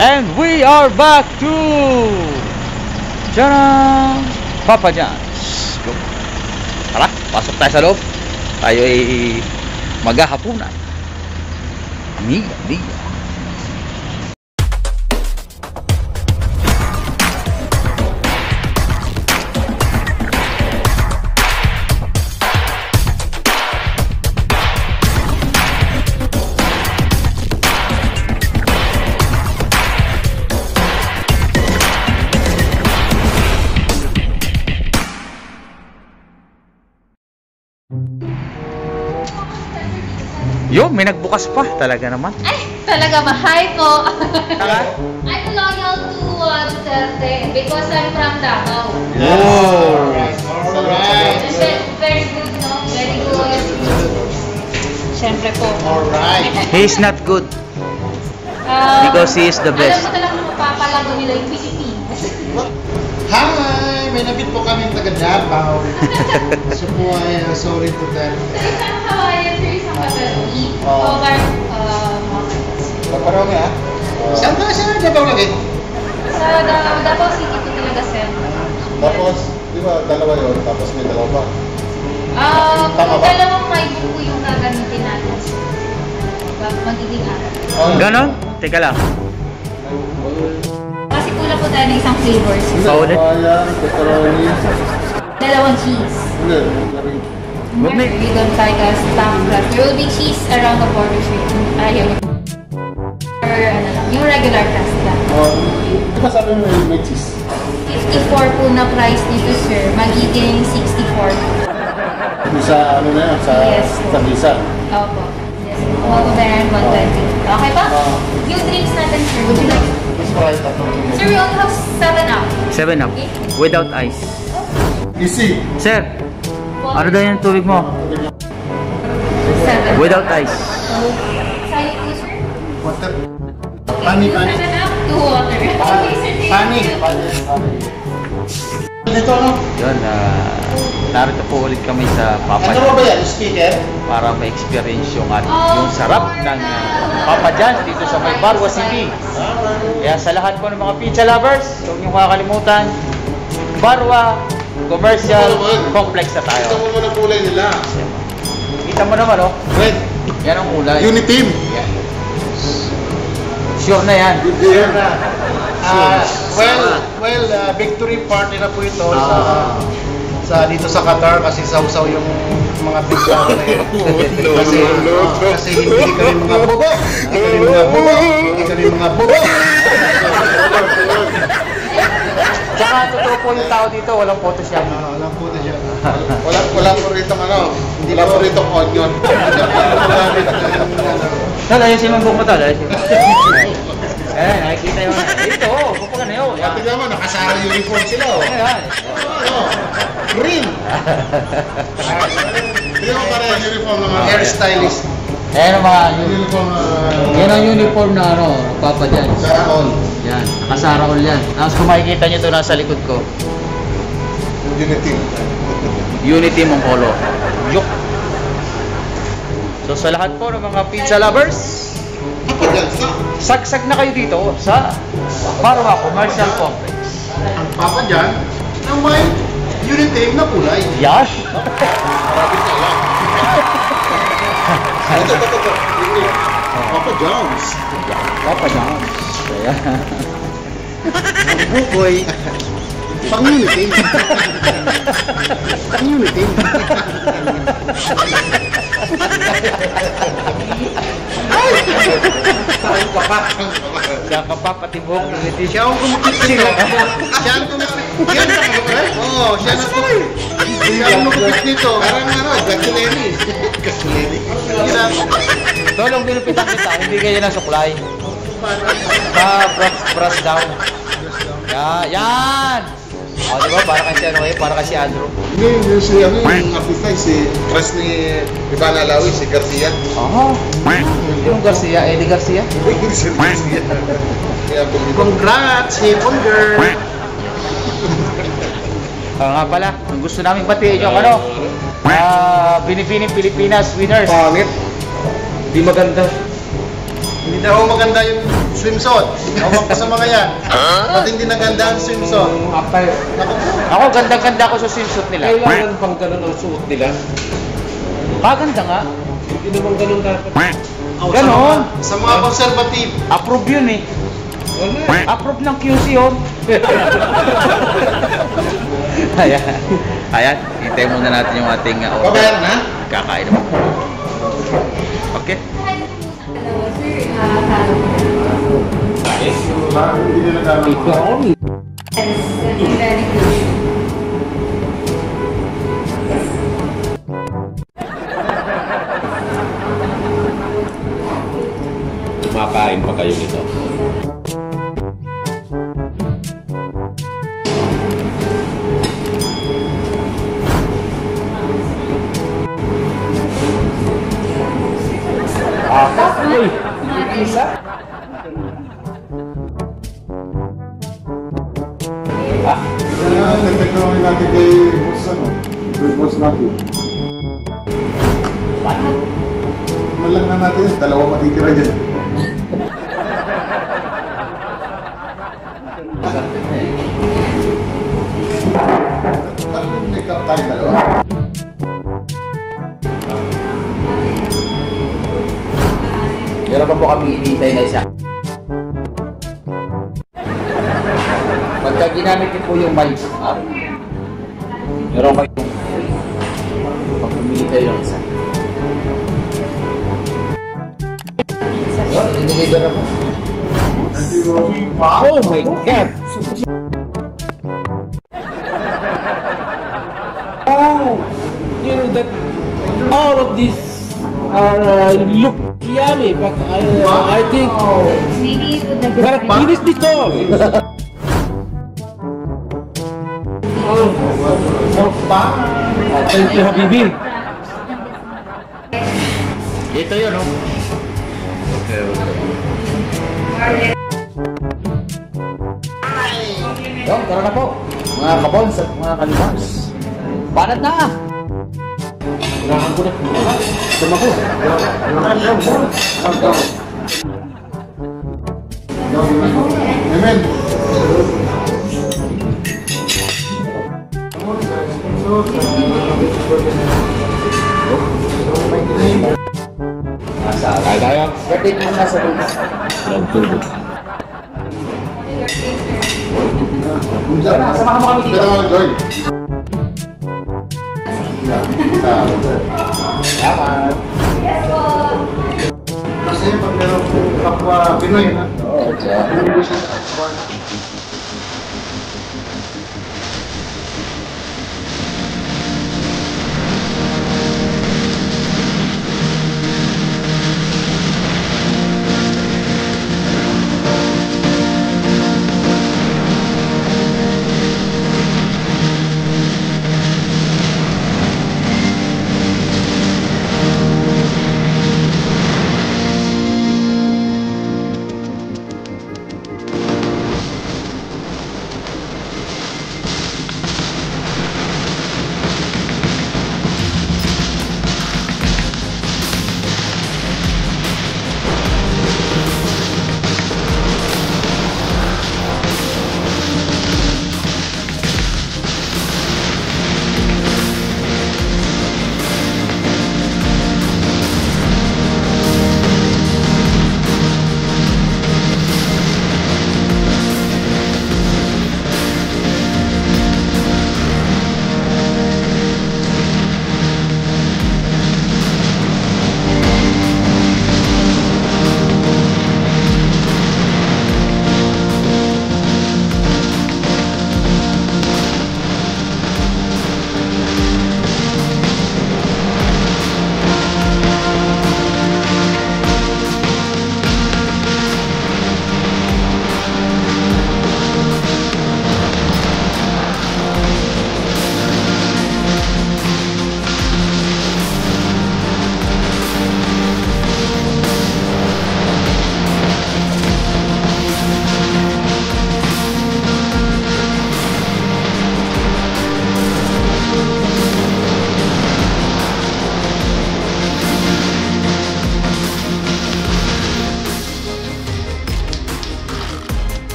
And we are back to Tcharam! Papa John's. Go. Tara, pasok tayo sa loob. Tayo ay maghahapunan. Niya. Yo, may nagbukas pa. Talaga naman. Ay, talaga ba? Hi po. Tara. I'm loyal to Duterte because I'm from Davao. Oh. Alright. Very good, no? Very good. Siyempre po. Alright. He's not good. Because he is the best. Alam mo talagang mapapalago nila yung Pilipinas. Hi! May nabit po kami taga Davao. So po ay sorry to that. Sa isang Hawaiian, sa isang Magalui. Oh. Over, Paparong ha? Saan ka siya Davao lagi? sa Davao City po talaga, sir. Tapos, di ba, dalawa yun, tapos may dalawa pa. Tama ba? Dalawang may buko yung gagamitin natin. Magiging araw. Ganon? Teka lang. Kasi kulang po tayo ng isang flavors. Paulit? Ayan, pepperoni. Dalawang cheese. Hindi, lari. What may- We don't like a stuffed crust. There will be cheese around the borders. Ayaw. Or ano lang, yung regular crust lang. Di ba sabi mo may cheese? 54 po na price dito, sir. Magiging 64. Sa ano na yan, sa Yes. tabisa. Opo. Yes. Over there, 120. Okay pa? Yung drinks natin, sir. Would you like? Mas right ako. Sir, we only have 7 up. 7 up. Without ice. Easy. Sir, ano daw yung tubig mo? 7. Without ice. Sa'yo po, sir? Water. Pani. 7 up, 2 water. Okay, sir. Pani. Ito ano? Yun, narito po ulit kami sa Papa Ano ba John's yan? Speaker? para ma-experience yung sarap ng Papa John's dito sa may Barwa City. Kaya sa lahat po ng mga pizza lovers, huwag niyong kakalimutan, Barwa Commercial Complex na tayo. Ito mo muna kulay nila. Kita mo naman, oh. Red. Yan ang kulay. Uniteam. Yan. Sure na yan. Good day. Victory party na po ito sa dito sa Qatar kasi sausaw yung mga pizza na yun. Kasi hindi kami mga bobo. Hindi kami mga bobo. Tsaka totoo po yung tao dito, walang Photoshop. Walang puto siya. Wala po rito wala po rito onion. Tal, ayusin mo ang buhok mo, tal. Ayusin mo. Nakikita yung... Ito, buko ka na yun. Pati naman, nakasara uniform sila. Ayan. Green. Hindi mo pare yung uniform naman. Hairstylist. Ayan ang mga... Uniform Yan ang uniform na Papa John's. Sarah all. Yan, nakasara all yan. Tapos kung makikita nyo ito nasa likod ko, Uniteam. Unity mong color. Yok! So sa lahat po ng mga pizza lovers, Papa John's na. sagsag na kayo dito sa Barwa Commercial Complex. Ang Papa John na may Uniteam na kulay. Yan! Marami na lang. Ito. Papa John's. Papa John's. Ayan. Bukoy. Pang-Uniteam. Pang-Uniteam. Siya ka pa, pati buhok Unity. Siya ang kumukit nito. Siya ang kumukit. Oo, siya ang kumukit nito. Parang gasolini. Gasolini. Tolong ginupitan kita, hindi kayo ng suklay. Brush down. Yan! O, diba? Para kasi ano kayo, para kasi Andrew. Hindi, yung si artista, si crush ni Ivana Alawi, si Garcia. Oo. Yung Garcia, Eddie Garcia. Si Garcia. Kaya bumili. Congrats, Hipon girl. Nga pala, ang gusto namin batiin yung Binibining Pilipinas winners. Pangit. Di maganda. Hindi daw maganda yung swimsuit. Awang ko sa mga yan. Matindi na ganda ang swimsuit. Naku, Ako, ganda-ganda ko sa swimsuit nila. Kailangan bang ganun ang suot nila? Kaganda nga. Hindi naman ganun dapat. Ganon. Sa mga conservative. Approve yun eh. Approve ng QC yun. Ayan. Ayan. Hintayin muna natin yung ating order. Babayaran na? Kakain naman. Okay. Hindi na nagkakaroon. Kumakain pa kayo nito. Nagtagawin natin kay Boss ano? Kay Boss natin. Malang na natin, dalawa matitira dyan. Tatlong make up tayo dalawa. Meron pa po kami hinihintay na isa. Pagka ginamit niyo po yung mic, meron kayong pag pumili kayo ng isa. Yun, diniliver na po. Oh my God! Oh! You know that all of these look yummy, but I think Maybe with the but finish this all. Thank you, Habibi. Ito yun, oh. Okay, okay. Yo, tara na po. Mga kabons at mga kalimars. Banat na! Kailangan ko na. Tumako. Amen. Kaya tayo. Birthday mo na sa dulo. Ang tubo. Sama mo kami dito. Pero Joy. Salamat. Kasi pag meron kapwa Pinoy na. Oo, Hindi ko siya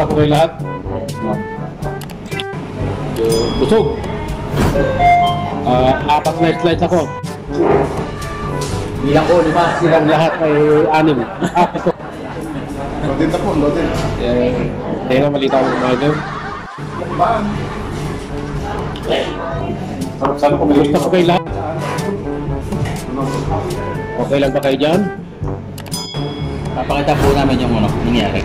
Kamusta po kayo lahat? Busog. Apat na slides ako. Bilang ko, 5. Silang lahat ay 6. Ito. Loaded na po, loaded. Kaya malita ko mga ito. Saan po kayo? Kamusta po kayo lahat? Okay lang ba kayo dyan? Papakita po namin yung nangyari.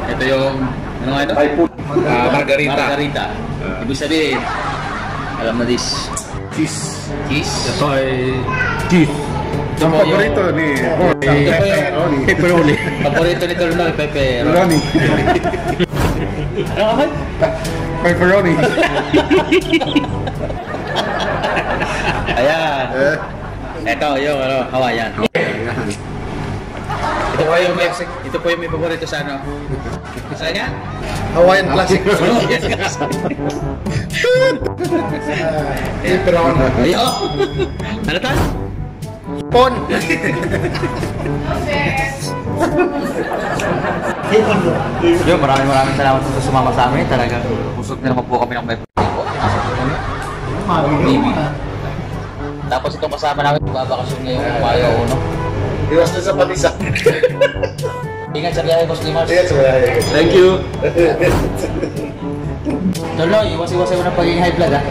Ito yung, ano nga ito? Margarita. Margarita. Ibig sabihin, alam na this. Cheese. Cheese. Ito ay cheese. Ang paborito ni Pepperoni. Pepperoni. Paborito nito rin ang pepperoni. Pepperoni. Ano ka? Pepperoni. Ayan. Ito yung Hawaiian. Ito po yung may paborito sa ano. Sa kanya? Hawaiian Classic. Pepperoni. Ayo. Ano ta? Pon. Yo, maraming salamat po sa sumama sa amin. Talagang busog na naman po kami ng may Tapos itong kasama namin, babakasyon ngayong Mayo, no? Iwas na sa patisa. Ingat sa biyahe, Boss Limars. Yes, wala. Thank you. Lolo, iwas-iwas mo ng pagiging high blood, ha?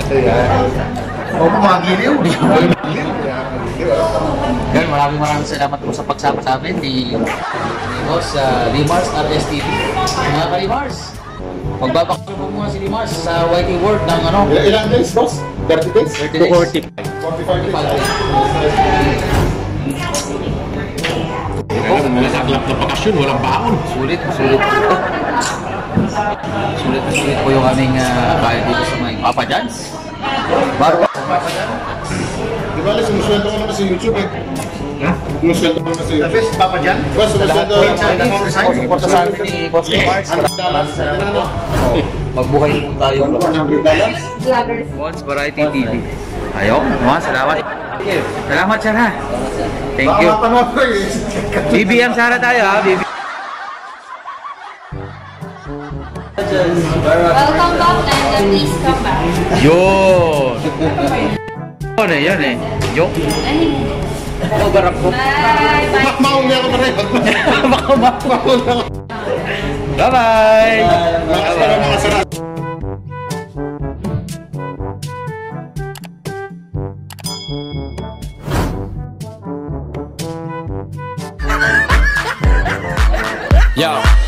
O, magiliw. Yan, maraming salamat po sa pagsama sa amin ni Boss Limars RSTV. Mga ka-Limars, magbabakasyon po muna si Limars sa YT World ng ano? Ilang days, boss? 30 days? 30 days. 45 days. Malasaklap na bakasyon, walang baon. Sulit po ito. Sulit po yung aming bayad dito sa mga Papa John's. Barwa sa Papa John's. Di ba, sumusweldo ko naman sa YouTube eh. Sumusweldo ko naman sa YouTube. Best Papa Jan. Boss, sumusweldo ko naman sa YouTube. Suporta sa amin ni Boss Limars. Maraming salamat. Magbuhay po tayo. Vloggers. Once Variety TV. Ayun, salamat. Salamat sana. Thank you. Mapanood ko eh. BBM sana tayo ha, BBM. Welcome back and please come back. Yun! Yan eh. Yung? Barap ko. Bye! Bye! Maul niya ako na rin. Maul na ako. Bye-bye! Mga sarap.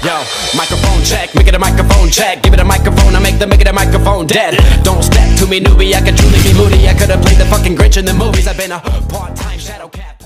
Yo, microphone check, make it a microphone check. Give it a microphone, I make it a microphone dead. Don't step to me, newbie, I could truly be moody. I could have played the fucking Grinch in the movies. I've been a part-time shadow cat.